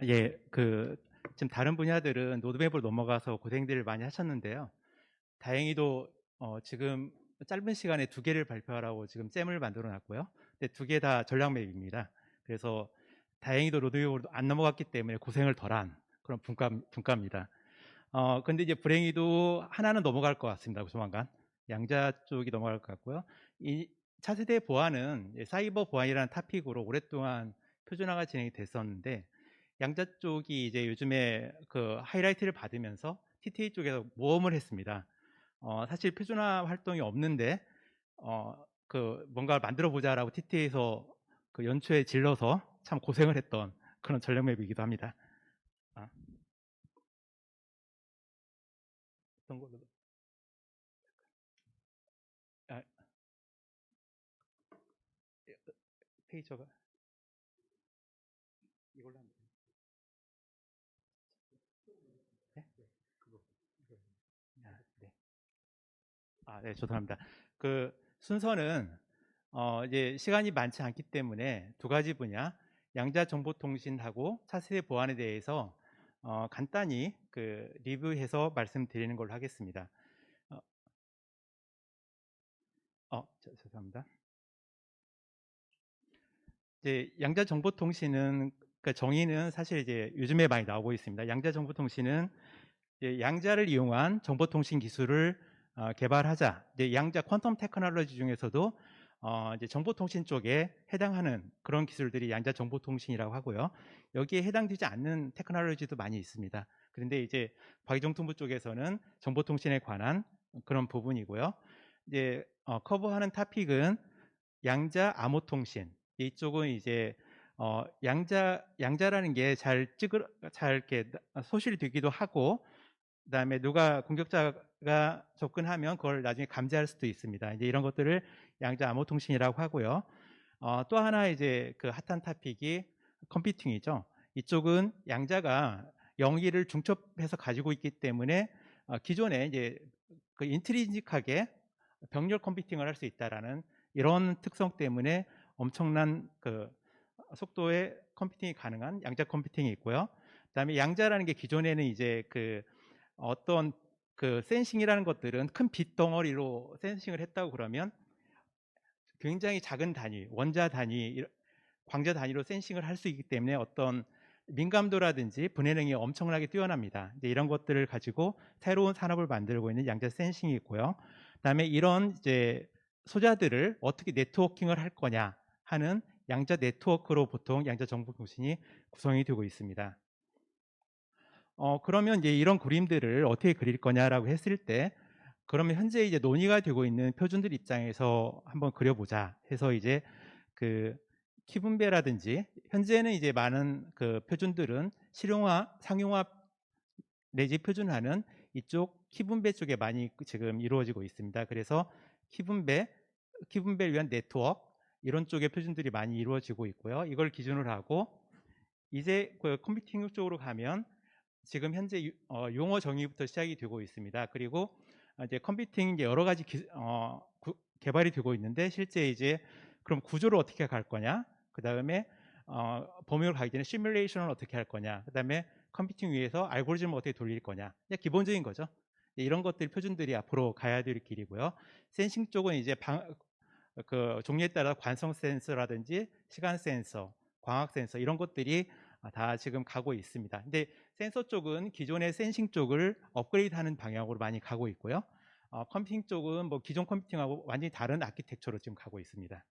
예, 지금 다른 분야들은 로드맵으로 넘어가서 고생들을 많이 하셨는데요. 다행히도 지금 짧은 시간에 두 개를 발표하라고 지금 잼을 만들어 놨고요. 근데 두 개 다 전략 맵입니다. 그래서 다행히도 로드맵으로 안 넘어갔기 때문에 고생을 덜한 그런 분과입니다. 근데 이제 불행히도 하나는 넘어갈 것 같습니다. 조만간 양자 쪽이 넘어갈 것 같고요. 이 차세대 보안은 사이버 보안이라는 토픽으로 오랫동안 표준화가 진행이 됐었는데 양자 쪽이 이제 요즘에 그 하이라이트를 받으면서 TTA 쪽에서 모험을 했습니다. 사실 표준화 활동이 없는데 뭔가 만들어 보자라고 TTA에서 그 연초에 질러서 참 고생을 했던 그런 전략 맵이기도 합니다. 아, 어떤 걸로? 아, 페이저가 이걸로 하면 돼요. 네? 아, 네. 네, 죄송합니다. 그 순서는 이제 시간이 많지 않기 때문에 두 가지 분야, 양자정보통신하고 차세대 보안에 대해서 간단히 리뷰해서 말씀드리는 걸로 하겠습니다. 어, 죄송합니다. 이제 양자정보통신은 그 정의는 사실 이제 요즘에 많이 나오고 있습니다. 양자정보통신은 이제 양자를 이용한 정보통신 기술을 개발하자. 이제 양자 퀀텀 테크놀로지 중에서도 이제 정보통신 쪽에 해당하는 그런 기술들이 양자 정보통신이라고 하고요. 여기에 해당되지 않는 테크놀로지도 많이 있습니다. 그런데 이제 과기정통부 쪽에서는 정보통신에 관한 그런 부분이고요. 이제 커버하는 토픽은 양자 암호통신. 이쪽은 이제 양자라는 게 잘 이렇게 소실이 되기도 하고, 그다음에 누가 공격자가 접근하면 그걸 나중에 감지할 수도 있습니다. 이제 이런 것들을 양자 암호통신이라고 하고요. 또 하나 이제 그 핫한 토픽이 컴퓨팅이죠. 이쪽은 양자가 영위를 중첩해서 가지고 있기 때문에 기존에 이제 그 인트리직하게 병렬 컴퓨팅을 할 수 있다라는 이런 특성 때문에 엄청난 그 속도의 컴퓨팅이 가능한 양자 컴퓨팅이 있고요. 그다음에 양자라는 게 기존에는 이제 어떤 센싱이라는 것들은 큰 빛 덩어리로 센싱을 했다고 그러면 굉장히 작은 단위, 원자 단위, 광자 단위로 센싱을 할 수 있기 때문에 어떤 민감도라든지 분해능이 엄청나게 뛰어납니다. 이제 이런 것들을 가지고 새로운 산업을 만들고 있는 양자 센싱이 있고요. 그다음에 이런 이제 소자들을 어떻게 네트워킹을 할 거냐 하는 양자 네트워크로 보통 양자 정보통신이 구성이 되고 있습니다. 그러면 이제 이런 그림들을 어떻게 그릴 거냐라고 했을 때, 그러면 현재 이제 논의가 되고 있는 표준들 입장에서 한번 그려보자 해서 이제 그 키분배라든지 현재는 이제 많은 그 표준들은 실용화, 상용화 내지 표준화는 이쪽 키분배 쪽에 많이 지금 이루어지고 있습니다. 그래서 키분배를 위한 네트워크 이런 쪽의 표준들이 많이 이루어지고 있고요. 이걸 기준으로 하고 이제 그 컴퓨팅 쪽으로 가면 지금 현재 용어 정의부터 시작이 되고 있습니다. 그리고 이제 컴퓨팅 이제 여러 가지 개발이 되고 있는데 실제 이제 그럼 구조를 어떻게 갈 거냐, 그 다음에 범위를 가기 전에 시뮬레이션을 어떻게 할 거냐, 그 다음에 컴퓨팅 위에서 알고리즘을 어떻게 돌릴 거냐, 그냥 기본적인 거죠. 이런 것들 표준들이 앞으로 가야 될 길이고요. 센싱 쪽은 이제 그 종류에 따라 관성 센서라든지 시간 센서, 광학 센서 이런 것들이 다 지금 가고 있습니다. 근데 센서 쪽은 기존의 센싱 쪽을 업그레이드하는 방향으로 많이 가고 있고요. 컴퓨팅 쪽은 뭐 기존 컴퓨팅하고 완전히 다른 아키텍처로 지금 가고 있습니다.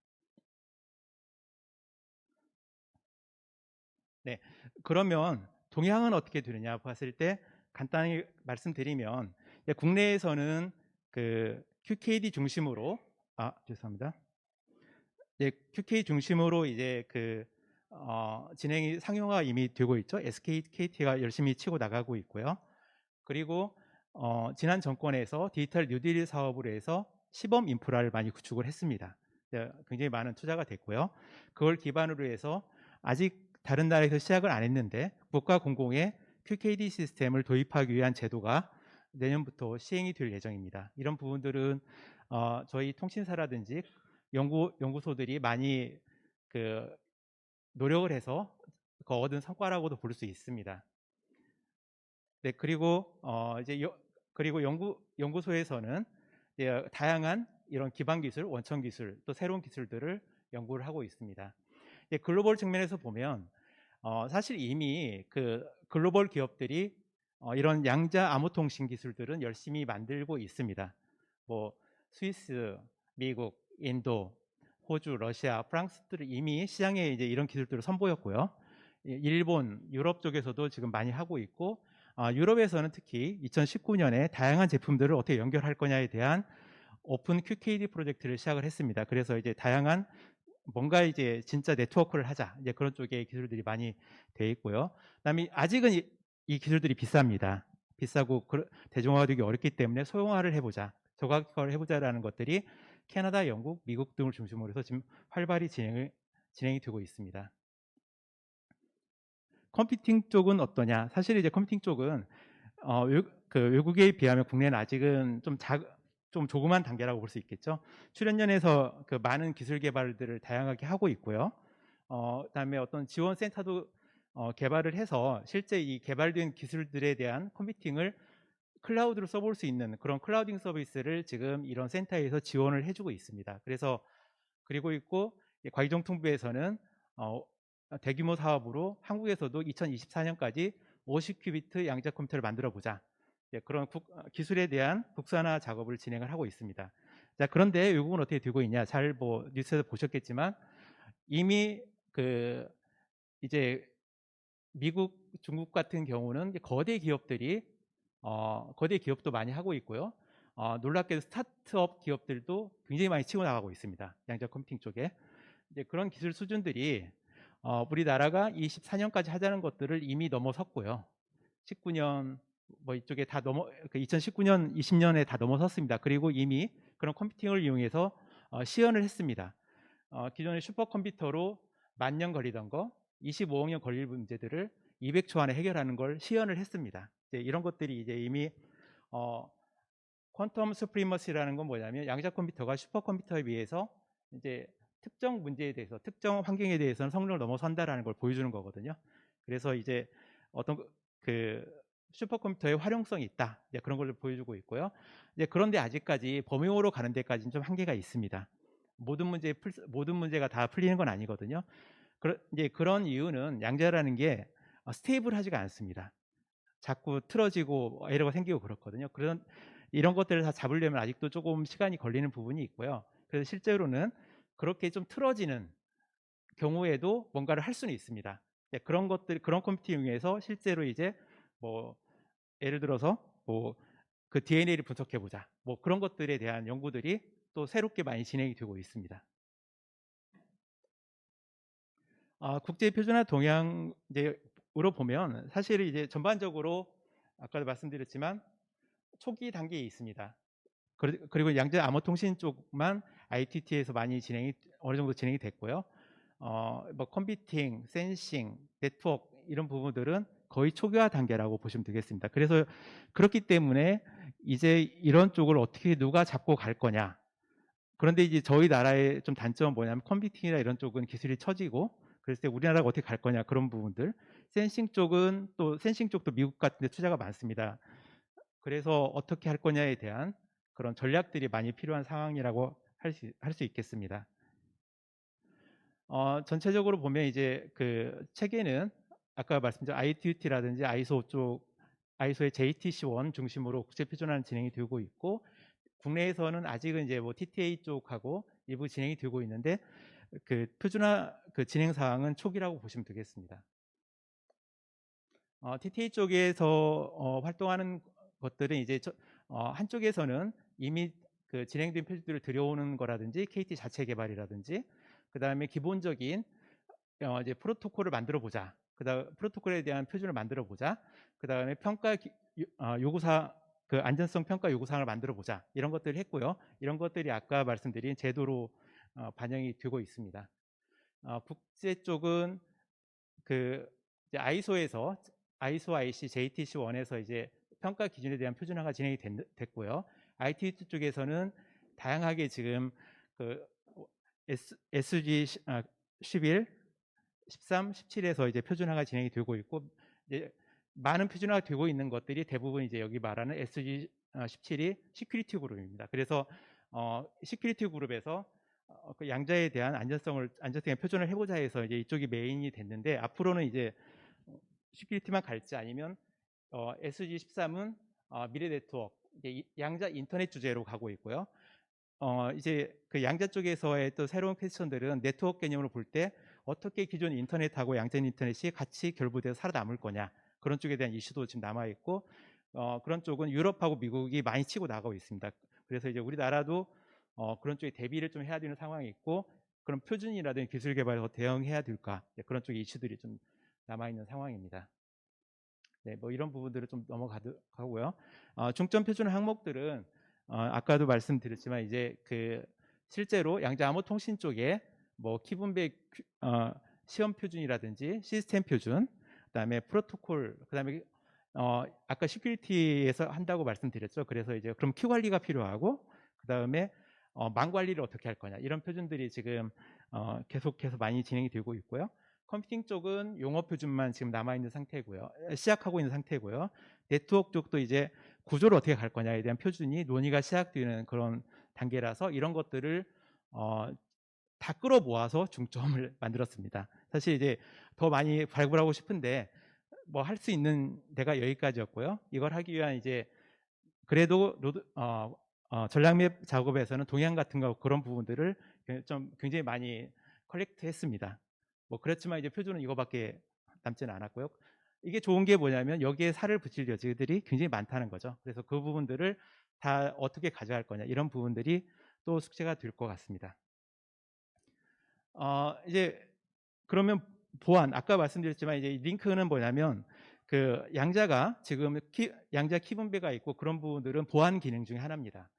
네, 그러면 동향은 어떻게 되느냐 봤을 때 간단히 말씀드리면 국내에서는 그 QKD 중심으로 죄송합니다. QK 중심으로 이제 진행이 상용화 이미 되고 있죠. SKT가 열심히 치고 나가고 있고요. 그리고 지난 정권에서 디지털 뉴딜 사업으로 해서 시범 인프라를 많이 구축을 했습니다. 굉장히 많은 투자가 됐고요. 그걸 기반으로 해서 아직 다른 나라에서 시작을 안 했는데 국가 공공의 QKD 시스템을 도입하기 위한 제도가 내년부터 시행이 될 예정입니다. 이런 부분들은 저희 통신사라든지 연구소들이 많이 그 노력을 해서 얻은 성과라고도 볼 수 있습니다. 네, 그리고 그리고 연구소에서는 다양한 이런 기반 기술, 원천 기술, 또 새로운 기술들을 연구를 하고 있습니다. 글로벌 측면에서 보면 사실 이미 그 글로벌 기업들이 이런 양자 암호 통신 기술들은 열심히 만들고 있습니다. 뭐 스위스, 미국, 인도, 호주, 러시아, 프랑스들이 이미 시장에 이제 이런 기술들을 선보였고요. 일본, 유럽 쪽에서도 지금 많이 하고 있고, 유럽에서는 특히 2019년에 다양한 제품들을 어떻게 연결할 거냐에 대한 오픈 QKD 프로젝트를 시작을 했습니다. 그래서 이제 다양한 뭔가 이제 진짜 네트워크를 하자, 이제 그런 쪽의 기술들이 많이 돼 있고요. 그다음에 아직은 이 기술들이 비쌉니다. 비싸고 대중화되기 어렵기 때문에 소형화를 해보자, 저가화를 해보자라는 것들이 캐나다, 영국, 미국 등을 중심으로 해서 지금 활발히 진행이 되고 있습니다. 컴퓨팅 쪽은 어떠냐? 사실 이제 컴퓨팅 쪽은 외국에 비하면 국내는 아직은 좀 조그만 단계라고 볼 수 있겠죠. 출연연에서 그 많은 기술 개발들을 다양하게 하고 있고요. 그다음에 어떤 지원 센터도 개발을 해서 실제 이 개발된 기술들에 대한 컴퓨팅을 클라우드로 써볼 수 있는 그런 클라우딩 서비스를 지금 이런 센터에서 지원을 해주고 있습니다. 그래서 그리고 있고 과기정통부에서는 대규모 사업으로 한국에서도 2024년까지 50큐비트 양자 컴퓨터를 만들어 보자, 그런 기술에 대한 국산화 작업을 진행을 하고 있습니다. 자, 그런데 외국은 어떻게 되고 있냐? 잘 뉴스에서 보셨겠지만 이미 이제 미국, 중국 같은 경우는 거대 기업들이 거대 기업도 많이 하고 있고요. 놀랍게도 스타트업 기업들도 굉장히 많이 치고 나가고 있습니다. 양자 컴퓨팅 쪽에. 이제 그런 기술 수준들이 우리나라가 24년까지 하자는 것들을 이미 넘어섰고요. 19년 이쪽에 다 2019년, 20년에 다 넘어섰습니다. 그리고 이미 그런 컴퓨팅을 이용해서 시연을 했습니다. 기존의 슈퍼컴퓨터로 10,000년 걸리던 거 25억 년 걸릴 문제들을 200초 안에 해결하는 걸 시연을 했습니다. 이런 것들이 이제 이미 퀀텀 스프리머시라는 건 뭐냐면 양자 컴퓨터가 슈퍼컴퓨터에 비해서 이제 특정 문제에 대해서, 특정 환경에 대해서는 성능을 넘어선다라는 걸 보여주는 거거든요. 그래서 이제 어떤 슈퍼컴퓨터의 활용성이 있다, 그런 걸 보여주고 있고요. 그런데 아직까지 범용으로 가는 데까지는 좀 한계가 있습니다. 모든 문제가 다 풀리는 건 아니거든요. 이제 그런 이유는 양자라는 게 스테이블하지가 않습니다. 자꾸 틀어지고 에러가 생기고 그렇거든요. 이런 것들을 다 잡으려면 아직도 조금 시간이 걸리는 부분이 있고요. 그래서 실제로는 그렇게 좀 틀어지는 경우에도 뭔가를 할 수는 있습니다. 그런 컴퓨팅 이용해서 실제로 이제 예를 들어서 그 DNA를 분석해 보자, 그런 것들에 대한 연구들이 또 새롭게 많이 진행이 되고 있습니다. 국제 표준화 동향으로 보면 사실 이제 전반적으로 아까도 말씀드렸지만 초기 단계에 있습니다. 그리고 양자 암호 통신 쪽만 ITT에서 많이 어느 정도 진행이 됐고요. 컴퓨팅, 센싱, 네트워크 이런 부분들은 거의 초기화 단계라고 보시면 되겠습니다. 그래서 그렇기 때문에 이제 이런 쪽을 어떻게 누가 잡고 갈 거냐. 그런데 이제 저희 나라의 좀 단점은 뭐냐면 컴퓨팅이나 이런 쪽은 기술이 처지고, 그래서 우리나라가 어떻게 갈 거냐, 그런 부분들. 센싱 쪽도 미국 같은 데 투자가 많습니다. 그래서 어떻게 할 거냐에 대한 그런 전략들이 많이 필요한 상황이라고 할 수 있겠습니다. 전체적으로 보면 이제 그 체계는 아까 말씀드린 ITUT라든지 아이소의 JTC1 중심으로 국제 표준화는 진행이 되고 있고, 국내에서는 아직은 이제 TTA 쪽하고 일부 진행이 되고 있는데 그 표준화 진행 사항은 초기라고 보시면 되겠습니다. TTA 쪽에서 활동하는 것들은 이제 한쪽에서는 이미 진행된 표준들을 들여오는 거라든지 KT 자체 개발이라든지, 그 다음에 기본적인 이제 프로토콜을 만들어 보자, 그다음 프로토콜에 대한 표준을 만들어 보자, 그 다음에 요구사 안전성 평가 요구사항을 만들어 보자, 이런 것들을 했고요. 이런 것들이 아까 말씀드린 제도로 반영이 되고 있습니다. 국제 쪽은 이제 아이소 IC JTC1에서 이제 평가 기준에 대한 표준화가 진행이 됐고요. IT 쪽에서는 다양하게 지금 SG 11, 13, 17에서 이제 표준화가 진행이 되고 있고, 이제 많은 표준화가 되고 있는 것들이 대부분 이제 여기 말하는 SG17이 시큐리티 그룹입니다. 그래서 시큐리티 그룹에서 그 양자에 대한 안전성의 표준을 해보자 해서 이제 이쪽이 메인이 됐는데, 앞으로는 이제 시큐리티만 갈지 아니면 SG13은 미래 네트워크, 이제 양자 인터넷 주제로 가고 있고요. 이제 그 양자 쪽에서의 또 새로운 퀘스천들은 네트워크 개념으로 볼 때 어떻게 기존 인터넷하고 양자 인터넷이 같이 결부돼서 살아남을 거냐, 그런 쪽에 대한 이슈도 지금 남아 있고, 그런 쪽은 유럽하고 미국이 많이 치고 나가고 있습니다. 그래서 이제 우리나라도 그런 쪽에 대비를 좀 해야 되는 상황이 있고, 그런 표준이라든지 기술 개발에서 대응해야 될까, 그런 쪽의 이슈들이 좀 남아 있는 상황입니다. 네, 뭐 이런 부분들을 좀 넘어가고요. 중점 표준 항목들은 아까도 말씀드렸지만 이제 그 실제로 양자 암호 통신 쪽에 뭐 키분배 시험 표준이라든지 시스템 표준, 그다음에 프로토콜, 그다음에 아까 시큐리티에서 한다고 말씀드렸죠. 그래서 이제 그럼 큐 관리가 필요하고, 그다음에 망 관리를 어떻게 할 거냐, 이런 표준들이 지금 계속해서 많이 진행이 되고 있고요. 컴퓨팅 쪽은 용어 표준만 지금 남아 있는 상태고요. 시작하고 있는 상태고요. 네트워크 쪽도 이제 구조를 어떻게 갈 거냐에 대한 표준이 논의가 시작되는 그런 단계라서 이런 것들을 다 끌어모아서 중점을 만들었습니다. 사실 이제 더 많이 발굴하고 싶은데 뭐 할 수 있는 데가 여기까지였고요. 이걸 하기 위한 이제 그래도 전략맵 작업에서는 동향 같은 거 그런 부분들을 좀 굉장히 많이 컬렉트했습니다. 뭐 그렇지만 이제 표준은 이거밖에 남지는 않았고요. 이게 좋은 게 뭐냐면 여기에 살을 붙일 여지들이 굉장히 많다는 거죠. 그래서 그 부분들을 다 어떻게 가져갈 거냐, 이런 부분들이 또 숙제가 될 것 같습니다. 이제 그러면 보안, 아까 말씀드렸지만 이제 링크는 뭐냐면 그 양자가 지금 양자 키분배가 있고 그런 부분들은 보안 기능 중에 하나입니다.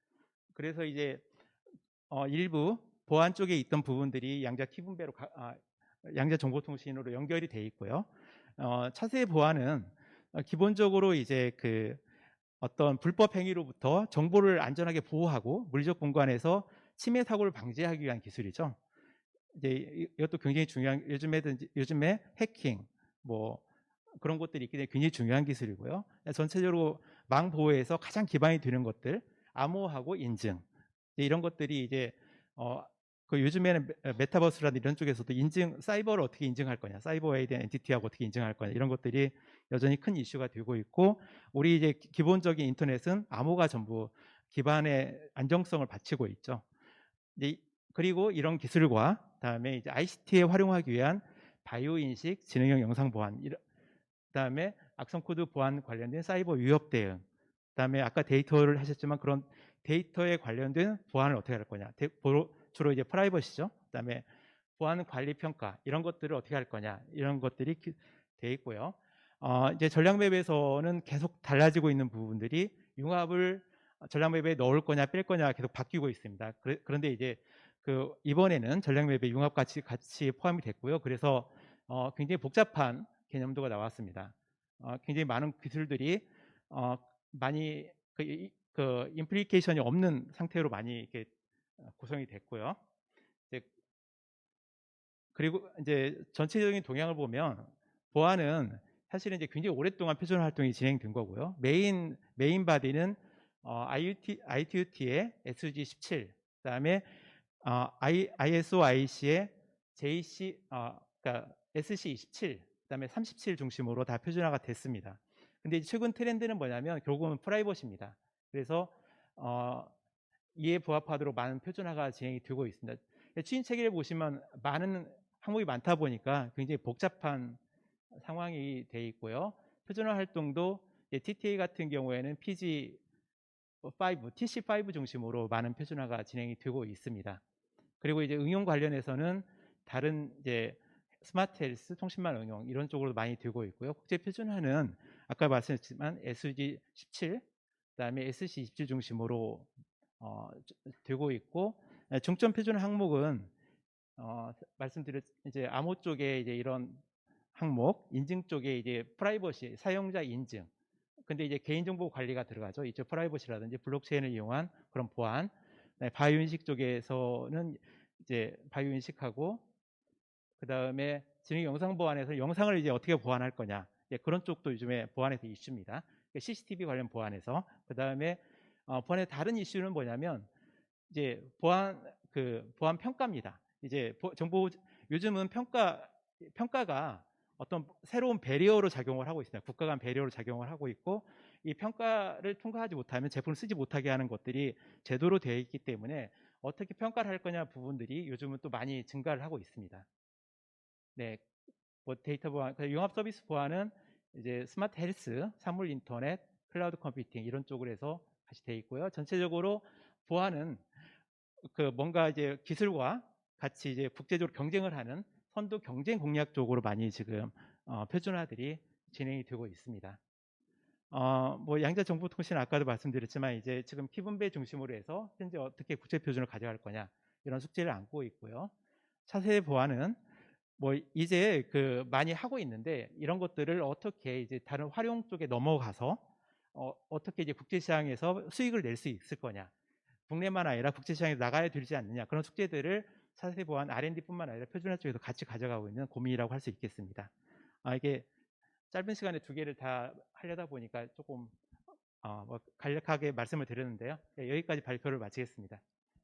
그래서 이제 일부 보안 쪽에 있던 부분들이 양자 키분배로 양자 정보통신으로 연결이 돼 있고요. 차세 보안은 기본적으로 이제 그 어떤 불법 행위로부터 정보를 안전하게 보호하고 물리적 공간에서 침해 사고를 방지하기 위한 기술이죠. 이제 이것도 굉장히 중요한, 요즘에 해킹 뭐 그런 것들이 있기 때문에 굉장히 중요한 기술이고요. 전체적으로 망 보호에서 가장 기반이 되는 것들, 암호하고 인증, 이런 것들이 이제 그 요즘에는 메타버스라든지 이런 쪽에서도 인증, 사이버를 어떻게 인증할 거냐, 사이버에 대한 엔티티하고 어떻게 인증할 거냐, 이런 것들이 여전히 큰 이슈가 되고 있고, 우리 이제 기본적인 인터넷은 암호가 전부 기반의 안정성을 바치고 있죠. 그리고 이런 기술과 다음에 이제 ICT에 활용하기 위한 바이오 인식, 지능형 영상 보안, 그다음에 악성 코드 보안 관련된 사이버 위협 대응, 그다음에 아까 데이터를 하셨지만 그런 데이터에 관련된 보안을 어떻게 할 거냐, 주로 이제 프라이버시죠. 그다음에 보안 관리 평가, 이런 것들을 어떻게 할 거냐, 이런 것들이 돼 있고요. 이제 전략맵에서는 계속 달라지고 있는 부분들이 융합을 전략맵에 넣을 거냐 뺄 거냐 계속 바뀌고 있습니다. 그런데 이제 그 이번에는 전략맵에 융합 같이 포함이 됐고요. 그래서 굉장히 복잡한 개념도가 나왔습니다. 굉장히 많은 기술들이 많이 그 임플리케이션이 없는 상태로 많이 이렇게 구성이 됐고요. 그리고 이제 전체적인 동향을 보면 보안은 사실은 이제 굉장히 오랫동안 표준 활동이 진행된 거고요. 메인 바디는 ITUT의 SG17, 그다음에 ISO IC의 JC, 그러니까 SC27, 그다음에 37 중심으로 다 표준화가 됐습니다. 근데 최근 트렌드는 뭐냐면 결국은 프라이버시입니다. 그래서 이에 부합하도록 많은 표준화가 진행이 되고 있습니다. 추진 체계를 보시면 많은 항목이 많다 보니까 굉장히 복잡한 상황이 돼 있고요. 표준화 활동도 TTA 같은 경우에는 PG5, TC5 중심으로 많은 표준화가 진행이 되고 있습니다. 그리고 이제 응용 관련해서는 다른 이제 스마트 헬스, 통신망 응용 이런 쪽으로 많이 되고 있고요. 국제 표준화는 아까 말씀드렸지만 SG17, 그다음에 SC27 중심으로 되고 있고, 중점 표준 항목은 말씀드렸 이제 암호 쪽에 이제 이런 항목, 인증 쪽에 이제 프라이버시, 사용자 인증. 근데 이제 개인정보 관리가 들어가죠. 이제 프라이버시라든지 블록체인을 이용한 그런 보안. 바이오 인식 쪽에서는 이제 바이오 인식하고, 그 다음에 지능 영상 보안에서 영상을 이제 어떻게 보안할 거냐, 예, 그런 쪽도 요즘에 보안에서 이슈입니다. CCTV 관련 보안에서. 그 다음에 보안의 다른 이슈는 뭐냐면 이제 보안 평가입니다. 이제 정보 요즘은 평가가 어떤 새로운 배리어로 작용을 하고 있습니다. 국가 간 배리어로 작용을 하고 있고, 이 평가를 통과하지 못하면 제품을 쓰지 못하게 하는 것들이 제도로 되어 있기 때문에 어떻게 평가를 할 거냐 부분들이 요즘은 또 많이 증가를 하고 있습니다. 네, 뭐 데이터 보안, 융합 서비스 보안은 이제 스마트 헬스, 사물 인터넷, 클라우드 컴퓨팅 이런 쪽으로 해서 같이 되어 있고요. 전체적으로 보안은 뭔가 이제 기술과 같이 이제 국제적으로 경쟁을 하는 선도 경쟁 공략 쪽으로 많이 지금 표준화들이 진행이 되고 있습니다. 뭐 양자 정보통신 아까도 말씀드렸지만 이제 지금 키분배 중심으로 해서 현재 어떻게 국제 표준을 가져갈 거냐 이런 숙제를 안고 있고요. 차세대 보안은 뭐 이제 많이 하고 있는데 이런 것들을 어떻게 이제 다른 활용 쪽에 넘어가서 어떻게 이제 국제 시장에서 수익을 낼 수 있을 거냐, 국내만 아니라 국제 시장에 나가야 되지 않느냐, 그런 숙제들을 차세대 보안 R&D뿐만 아니라 표준화 쪽에서 같이 가져가고 있는 고민이라고 할 수 있겠습니다. 이게 짧은 시간에 두 개를 다 하려다 보니까 조금 뭐 간략하게 말씀을 드렸는데요. 네, 여기까지 발표를 마치겠습니다.